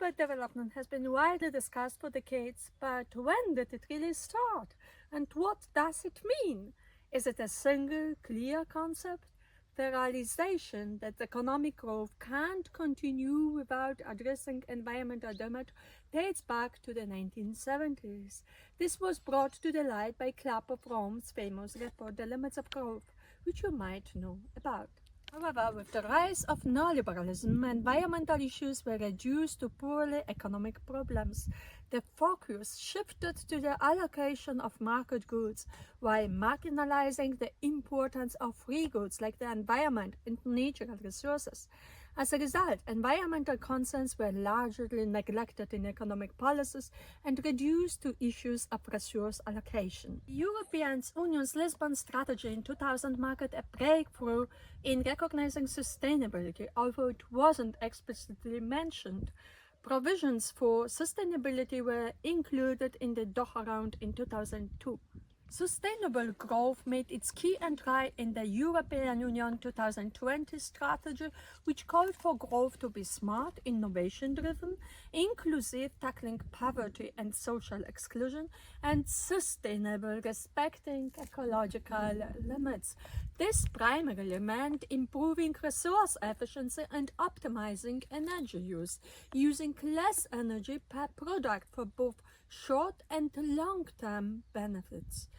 Sustainable development has been widely discussed for decades, but when did it really start? And what does it mean? Is it a single, clear concept? The realization that economic growth can't continue without addressing environmental damage dates back to the 1970s. This was brought to the light by Club of Rome's famous report, The Limits of Growth, which you might know about. However, with the rise of neoliberalism, environmental issues were reduced to purely economic problems. The focus shifted to the allocation of market goods, while marginalizing the importance of free goods like the environment and natural resources. As a result, environmental concerns were largely neglected in economic policies and reduced to issues of resource allocation. The European Union's Lisbon strategy in 2000 marked a breakthrough in recognizing sustainability, although it wasn't explicitly mentioned. Provisions for sustainability were included in the Doha Round in 2002. Sustainable growth made its key entry in the European Union 2020 strategy, which called for growth to be smart, innovation-driven, inclusive, tackling poverty and social exclusion, and sustainable, respecting ecological limits. This primarily meant improving resource efficiency and optimizing energy use, using less energy per product for both short and long-term benefits.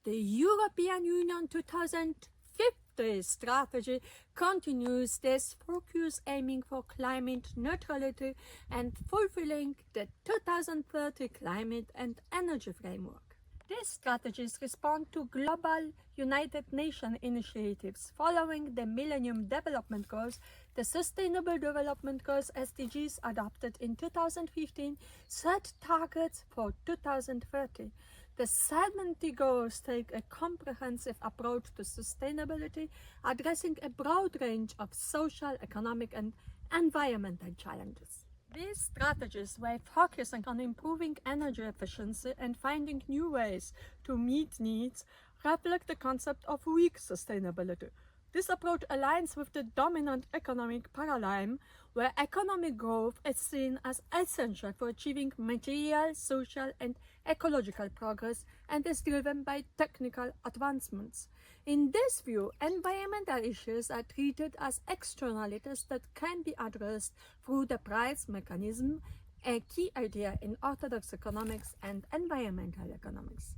The European Union 2050 strategy continues this focus, aiming for climate neutrality and fulfilling the 2030 climate and energy framework. These strategies respond to global United Nations initiatives following the Millennium Development Goals. The Sustainable Development Goals (SDGs) adopted in 2015 set targets for 2030. The 70 goals take a comprehensive approach to sustainability, addressing a broad range of social, economic, and environmental challenges. These strategies were focusing on improving energy efficiency and finding new ways to meet needs reflect the concept of weak sustainability. This approach aligns with the dominant economic paradigm, where economic growth is seen as essential for achieving material, social, and ecological progress and is driven by technical advancements. In this view, environmental issues are treated as externalities that can be addressed through the price mechanism, a key idea in orthodox economics and environmental economics.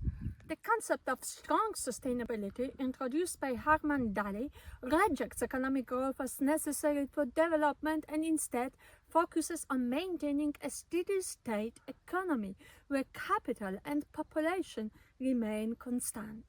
The concept of strong sustainability, introduced by Harman Daly, rejects economic growth as necessary for development and instead focuses on maintaining a steady-state economy where capital and population remain constant.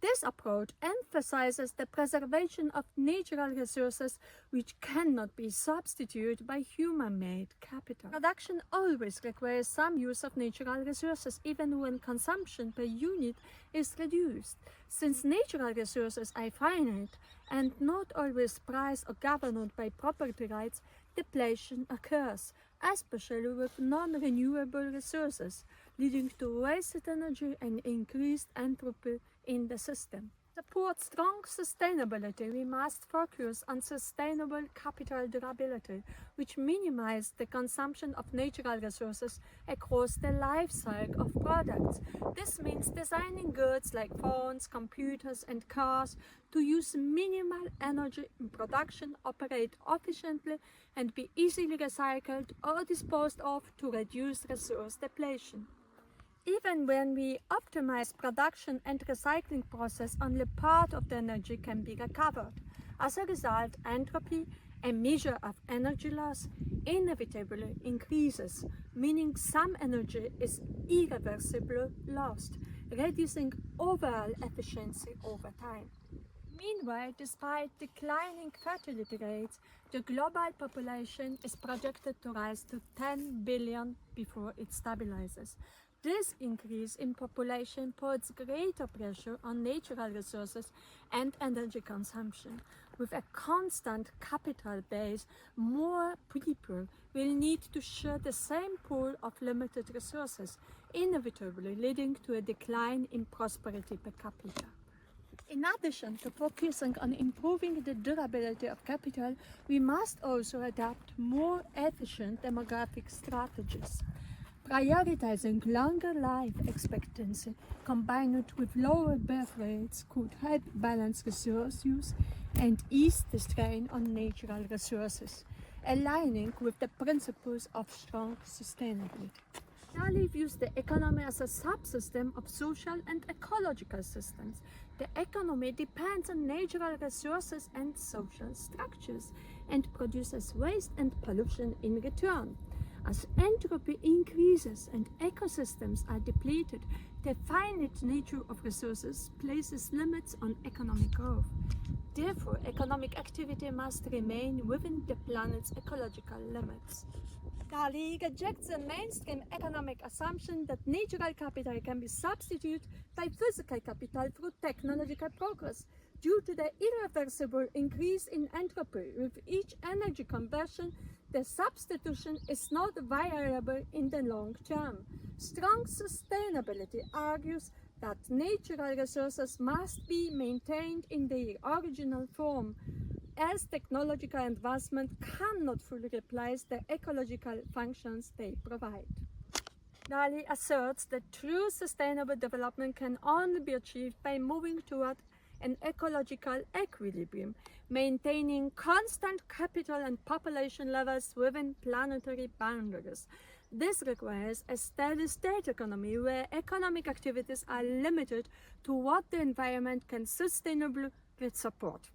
This approach emphasizes the preservation of natural resources which cannot be substituted by human-made capital. Production always requires some use of natural resources, even when consumption per unit is reduced. Since natural resources are finite and not always priced or governed by property rights, depletion occurs, especially with non-renewable resources, leading to wasted energy and increased entropy in the system. To support strong sustainability, we must focus on sustainable capital durability, which minimizes the consumption of natural resources across the life cycle of products. This means designing goods like phones, computers, and cars to use minimal energy in production, operate efficiently, and be easily recycled or disposed of to reduce resource depletion. Even when we optimize production and recycling process, only part of the energy can be recovered. As a result, entropy, a measure of energy loss, inevitably increases, meaning some energy is irreversibly lost, reducing overall efficiency over time. Meanwhile, despite declining fertility rates, the global population is projected to rise to 10 billion before it stabilizes. This increase in population puts greater pressure on natural resources and energy consumption. With a constant capital base, more people will need to share the same pool of limited resources, inevitably leading to a decline in prosperity per capita. In addition to focusing on improving the durability of capital, we must also adopt more efficient demographic strategies. Prioritizing longer life expectancy combined with lower birth rates could help balance resource use and ease the strain on natural resources, aligning with the principles of strong sustainability. Dali views the economy as a subsystem of social and ecological systems. The economy depends on natural resources and social structures and produces waste and pollution in return. As entropy increases and ecosystems are depleted, the finite nature of resources places limits on economic growth. Therefore, economic activity must remain within the planet's ecological limits. Dali rejects the mainstream economic assumption that natural capital can be substituted by physical capital through technological progress. Due to the irreversible increase in entropy with each energy conversion, the substitution is not viable in the long term. Strong sustainability argues that natural resources must be maintained in their original form, as technological advancement cannot fully replace the ecological functions they provide. Dali asserts that true sustainable development can only be achieved by moving toward an ecological equilibrium, maintaining constant capital and population levels within planetary boundaries. This requires a steady state economy where economic activities are limited to what the environment can sustainably support.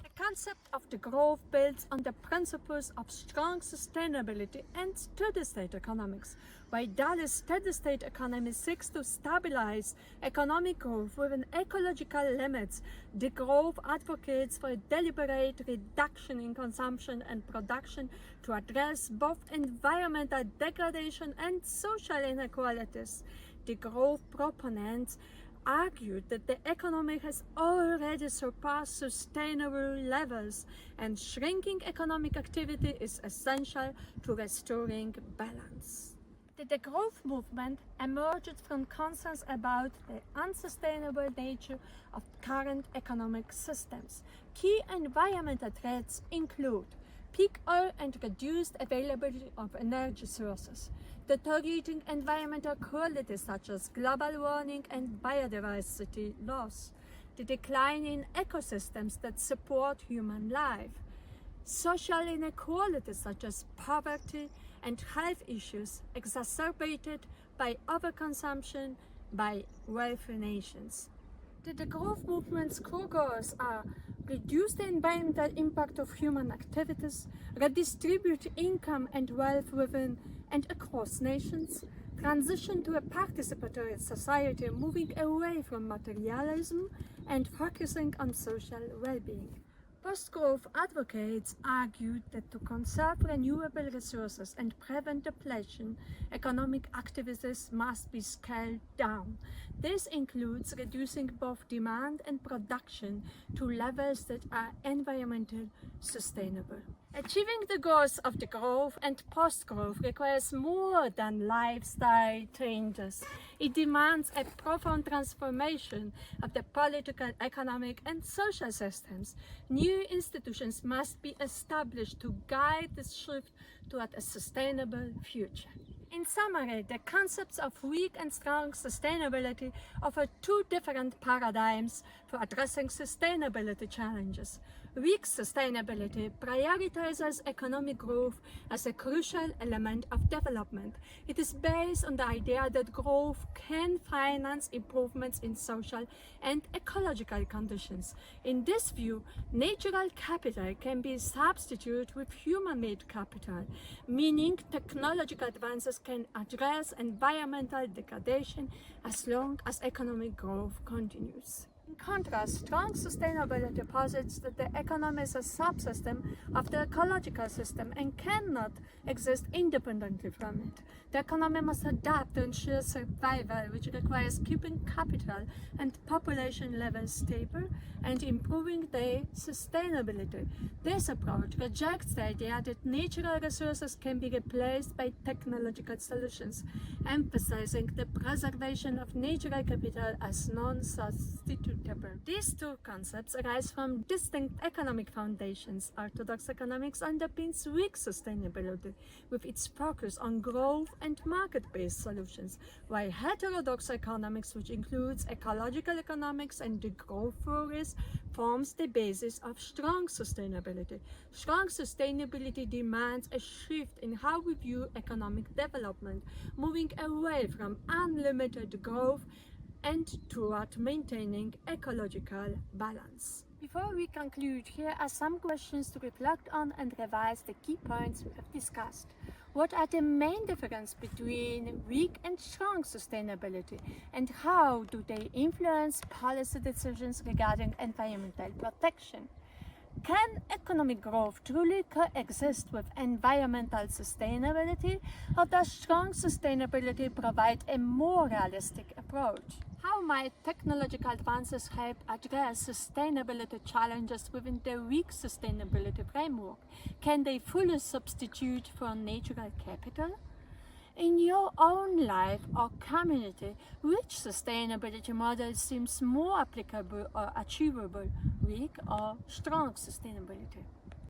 The concept of the growth builds on the principles of strong sustainability and steady-state economics. While Dali's steady-state economy seeks to stabilize economic growth within ecological limits, the growth advocates for a deliberate reduction in consumption and production to address both environmental degradation and social inequalities. The growth proponents argued that the economy has already surpassed sustainable levels and shrinking economic activity is essential to restoring balance. The degrowth movement emerged from concerns about the unsustainable nature of current economic systems. Key environmental threats include peak oil and reduced availability of energy sources, deteriorating environmental quality such as global warming and biodiversity loss, the decline in ecosystems that support human life, social inequalities such as poverty and health issues exacerbated by overconsumption by wealthy nations. The growth movement's core goals are reduce the environmental impact of human activities, redistribute income and wealth within and across nations, transition to a participatory society moving away from materialism and focusing on social well-being. Post-growth advocates argued that to conserve renewable resources and prevent depletion, economic activities must be scaled down. This includes reducing both demand and production to levels that are environmentally sustainable. Achieving the goals of the growth and post-growth requires more than lifestyle changes. It demands a profound transformation of the political, economic, and social systems. New institutions must be established to guide this shift toward a sustainable future. In summary, the concepts of weak and strong sustainability offer two different paradigms for addressing sustainability challenges. Weak sustainability prioritizes economic growth as a crucial element of development. It is based on the idea that growth can finance improvements in social and ecological conditions. In this view, natural capital can be substituted with human-made capital, meaning technological advances can address environmental degradation as long as economic growth continues. In contrast, strong sustainability posits that the economy is a subsystem of the ecological system and cannot exist independently from it. The economy must adapt to ensure survival, which requires keeping capital and population levels stable and improving their sustainability. This approach rejects the idea that natural resources can be replaced by technological solutions, emphasizing the preservation of natural capital as non-substitutable. unpredictable. These two concepts arise from distinct economic foundations. Orthodox economics underpins weak sustainability with its focus on growth and market-based solutions, while heterodox economics, which includes ecological economics and the growth theories, forms the basis of strong sustainability. Strong sustainability demands a shift in how we view economic development, moving away from unlimited growth and toward maintaining ecological balance. Before we conclude, here are some questions to reflect on and revise the key points we have discussed. What are the main differences between weak and strong sustainability, and how do they influence policy decisions regarding environmental protection? Can economic growth truly coexist with environmental sustainability, or does strong sustainability provide a more realistic approach? How might technological advances help address sustainability challenges within the weak sustainability framework? Can they fully substitute for natural capital? In your own life or community, which sustainability model seems more applicable or achievable, weak or strong sustainability?